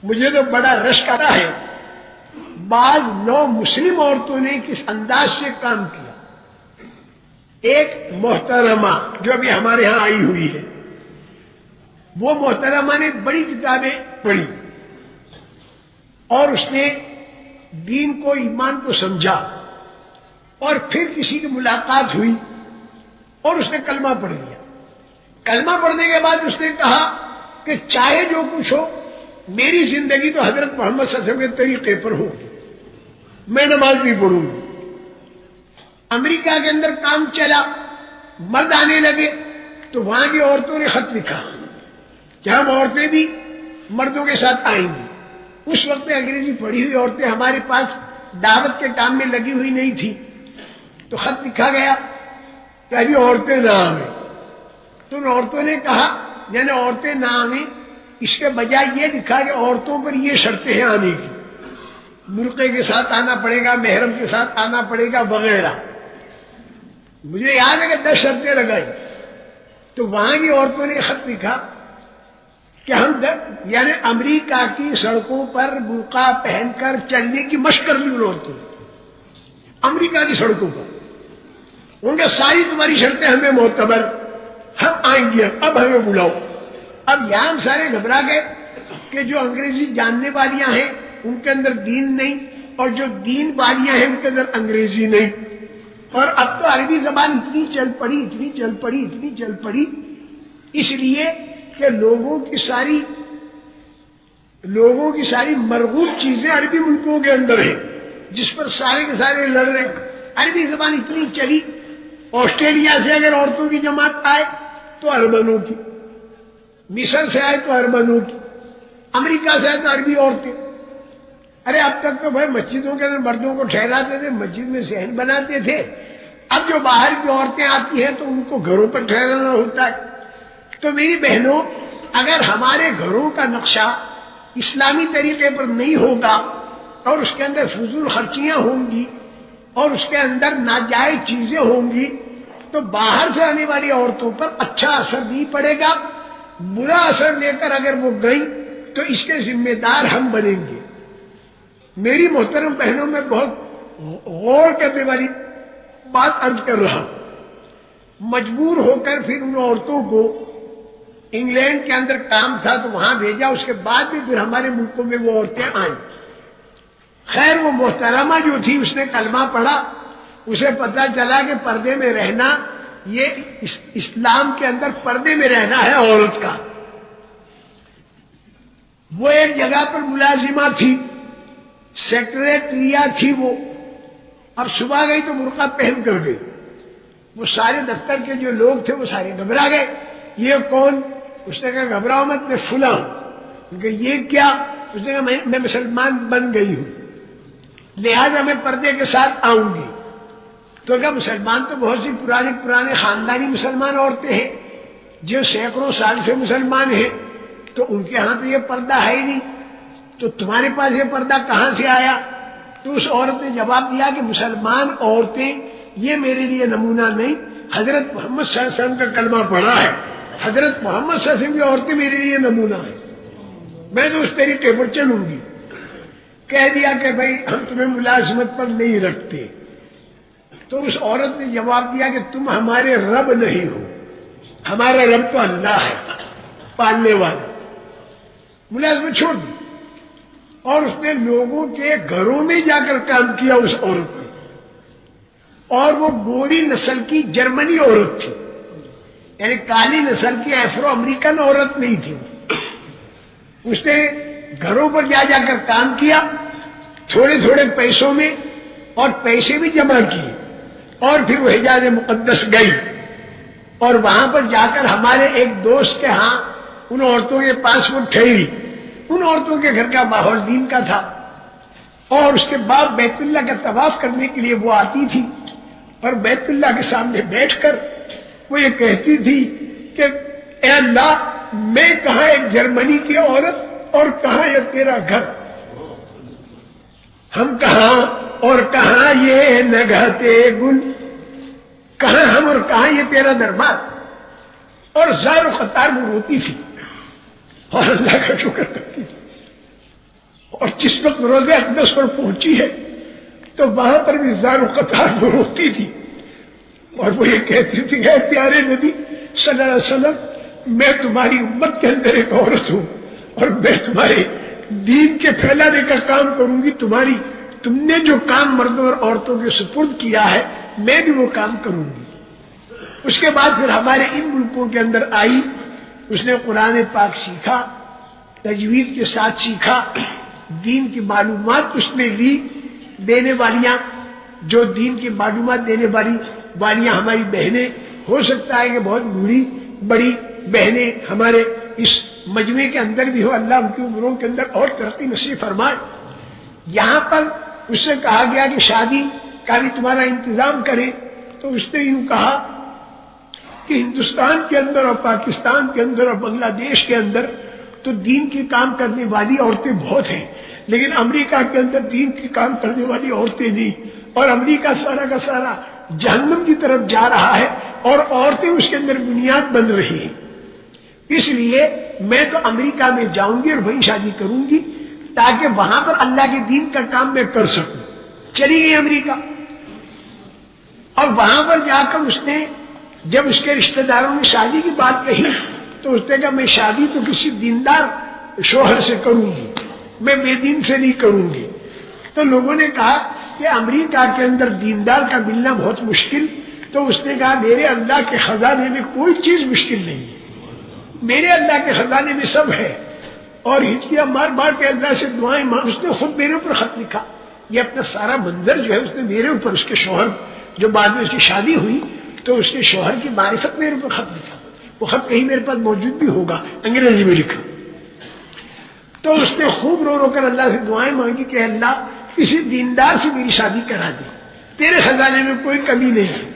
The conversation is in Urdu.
مجھے تو بڑا رشک آتا ہے بعض نو مسلم عورتوں نے کس انداز سے کام کیا. ایک محترمہ جو ابھی ہمارے ہاں آئی ہوئی ہے، وہ محترمہ نے بڑی کتابیں پڑھی اور اس نے دین کو، ایمان کو سمجھا، اور پھر کسی کی ملاقات ہوئی اور اس نے کلمہ پڑھ لیا. کلمہ پڑھنے کے بعد اس نے کہا کہ چاہے جو کچھ ہو، میری زندگی تو حضرت محمد صلی اللہ علیہ وسلم کے طریقے پر ہوگی، میں نماز بھی پڑھوں گی. امریکہ کے اندر کام چلا، مرد آنے لگے تو وہاں کی عورتوں نے خط لکھا کہ ہم عورتیں بھی مردوں کے ساتھ آئیں گی. اس وقت میں انگریزی پڑھی ہوئی عورتیں ہمارے پاس دعوت کے کام میں لگی ہوئی نہیں تھی، تو خط لکھا گیا کہ ابھی عورتیں نہ آئیں. تو ان عورتوں نے کہا یعنی عورتیں نہ آئیں، اس کے بجائے یہ لکھا کہ عورتوں پر یہ شرطیں ہیں آنے کی، مرقع کے ساتھ آنا پڑے گا، محرم کے ساتھ آنا پڑے گا وغیرہ. مجھے یاد ہے کہ 10 شرطیں لگائی. تو وہاں کی عورتوں نے خط لکھا کہ ہم یعنی امریکہ کی سڑکوں پر برقع پہن کر چلنے کی مشق کر لی ان عورتوں نے. امریکہ کی سڑکوں پر ان کے ساری تمہاری شرطیں ہمیں معتبر، ہم آئیں گے، اب ہمیں بلاؤ. اب یہاں ہم سارے گھبرا گئے کہ جو انگریزی جاننے والیاں ہیں ان کے اندر دین نہیں، اور جو دین والیاں ہیں ان کے اندر انگریزی نہیں. اور اب تو عربی زبان اتنی چل پڑی اس لیے کہ لوگوں کی ساری مرغوب چیزیں عربی ملکوں کے اندر ہیں، جس پر سارے کے سارے لڑ رہے. عربی زبان اتنی چلی، آسٹریلیا سے اگر عورتوں کی جماعت آئے تو ارمنوں کی، مصر سے آئے تو ارمنوں کی، امریکہ سے آئے تو عربی عورتیں. ارے اب تک تو بھائی مسجدوں کے اندر مردوں کو ٹھہراتے تھے، مسجد میں صحن بناتے تھے. اب جو باہر کی عورتیں آتی ہیں تو ان کو گھروں پر ٹھہرانا ہوتا ہے. تو میری بہنوں، اگر ہمارے گھروں کا نقشہ اسلامی طریقے پر نہیں ہوگا اور اس کے اندر فضول خرچیاں ہوں گی اور اس کے اندر ناجائز چیزیں ہوں گی تو باہر سے آنے والی عورتوں پر اچھا اثر نہیں پڑے گا. برا اثر لے کر اگر وہ گئی تو اس کے ذمہ دار ہم بنیں گے. میری محترم بہنوں میں بہت غور کرنے والی بات عرض کر رہا ہوں. مجبور ہو کر پھر ان عورتوں کو انگلینڈ کے اندر کام تھا تو وہاں بھیجا، اس کے بعد بھی پھر ہمارے ملکوں میں وہ عورتیں آئیں. خیر وہ محترمہ جو تھی اس نے کلمہ پڑھا، اسے پتہ چلا کہ پردے میں رہنا یہ اسلام کے اندر پردے میں رہنا ہے عورت کا. وہ ایک جگہ پر ملازمہ تھی، سیکریٹریا تھی وہ. اب صبح گئی تو برقع پہن کر گئی. وہ سارے دفتر کے جو لوگ تھے وہ سارے گھبرا گئے. یہ کون؟ اس نے کہا گھبراؤ مت، میں فلاں. یہ کیا؟ اس نے کہا میں مسلمان بن گئی ہوں، لہذا میں پردے کے ساتھ آؤں گی. تو کیا مسلمان تو بہت سی پرانے خاندانی مسلمان عورتیں ہیں جو سینکڑوں سال سے مسلمان ہیں، تو ان کے ہاں تو یہ پردہ ہے ہی نہیں، تو تمہارے پاس یہ پردہ کہاں سے آیا؟ تو اس عورت نے جواب دیا کہ مسلمان عورتیں یہ میرے لیے نمونہ نہیں، حضرت محمد صلی اللہ علیہ وسلم کا کلمہ پڑھا ہے، حضرت محمد صلی اللہ علیہ وسلم کی عورتیں میرے لیے نمونہ ہیں، میں تو اس طریقے پر چلوں گی. کہہ دیا کہ بھائی ہم تمہیں ملازمت پر نہیں رکھتے. تو اس عورت نے جواب دیا کہ تم ہمارے رب نہیں ہو، ہمارا رب تو اللہ ہے پالنے والا. ملازمت چھوڑ دی اور اس نے لوگوں کے گھروں میں جا کر کام کیا اس عورت نے. اور وہ گوری نسل کی جرمنی عورت تھی، یعنی کالی نسل کی افرو امریکن عورت نہیں تھی. اس نے گھروں پر جا کر کام کیا تھوڑے پیسوں میں، اور پیسے بھی جمع کیے، اور پھر وہ حجاز مقدس گئی. اور وہاں پر جا کر ہمارے ایک دوست کے ہاں ان عورتوں کے پاس وہ ٹھہری. ان عورتوں کے گھر کا ماحول دین کا تھا، اور اس کے بعد بیت اللہ کا طواف کرنے کے لیے وہ آتی تھی، اور بیت اللہ کے سامنے بیٹھ کر وہ یہ کہتی تھی کہ اے اللہ، میں کہاں ایک جرمنی کی عورت اور کہاں یہ تیرا گھر، ہم کہاں اور کہاں یہ نگہتے گل، کہاں ہم اور کہاں یہ تیرا دربار. اور زار و قطار وہ روتی تھی اور اللہ کا شکر کرتی تھی. اور جس وقت روزہ اقدس پر پہنچی ہے تو وہاں پر بھی زار و قطار وہ روتی تھی اور وہ یہ کہتی تھی کہ پیارے نبی صلی اللہ علیہ وسلم میں تمہاری امت کے اندر ایک عورت ہوں اور میں تمہارے دین کے پھیلانے کا کام کروں گی، تم نے جو کام مردوں اور عورتوں کے سپرد کیا ہے میں بھی وہ کام کروں گی۔ اس کے بعد پھر ہمارے ان ملکوں کے اندر آئی، اس نے قرآن پاک سیکھا، تجوید کے ساتھ سیکھا، دین کی معلومات اس نے لی۔ دینے والیاں، جو دین کی معلومات دینے والیاں ہماری بہنیں، ہو سکتا ہے کہ بہت بوڑھی بڑی بہنیں ہمارے اس مجمع کے اندر بھی ہو، اللہ ان کی عمروں کے اندر اور ترقی نصیب فرمائے۔ یہاں پر اس سے کہا گیا کہ شادی کا بھی تمہارا انتظام کرے، تو اس نے یوں کہا کہ ہندوستان کے اندر اور پاکستان کے اندر اور بنگلہ دیش کے اندر تو دین کے کام کرنے والی عورتیں بہت ہیں، لیکن امریکہ کے اندر دین کے کام کرنے والی عورتیں نہیں، اور امریکہ سارا کا سارا جہنم کی طرف جا رہا ہے اور عورتیں اس کے اندر بنیاد بن رہی ہیں۔ اس لیے میں تو امریکہ میں جاؤں گی اور وہیں شادی کروں گی تاکہ وہاں پر اللہ کے دین کا کام میں کر سکوں۔ چلی گئی امریکہ، اور وہاں پر جا کر اس نے جب اس کے رشتہ داروں نے شادی کی بات کہی تو اس نے کہا میں شادی تو کسی دیندار شوہر سے کروں گی، میں بے دین سے نہیں کروں گی۔ تو لوگوں نے کہا کہ امریکہ کے اندر دیندار کا ملنا بہت مشکل، تو اس نے کہا میرے اللہ کے خزانے میں کوئی چیز مشکل نہیں ہے، میرے اللہ کے خزانے میں سب ہے۔ اور ہچکیاں مار مار کے اللہ سے دعائیں مانگ، اس نے خود میرے اوپر خط لکھا، یہ اپنا سارا منظر جو ہے اس نے میرے اوپر، اس کے شوہر جو بعد میں اس کی شادی ہوئی تو اس کے شوہر کی معرفت میرے اوپر خط لکھا، وہ خط کہیں میرے پاس موجود بھی ہوگا، انگریزی میں لکھا۔ تو اس نے خوب رو رو کر اللہ سے دعائیں مانگی کہ اللہ کسی دیندار سے میری شادی کرا دے، تیرے خزانے میں کوئی کمی نہیں ہے۔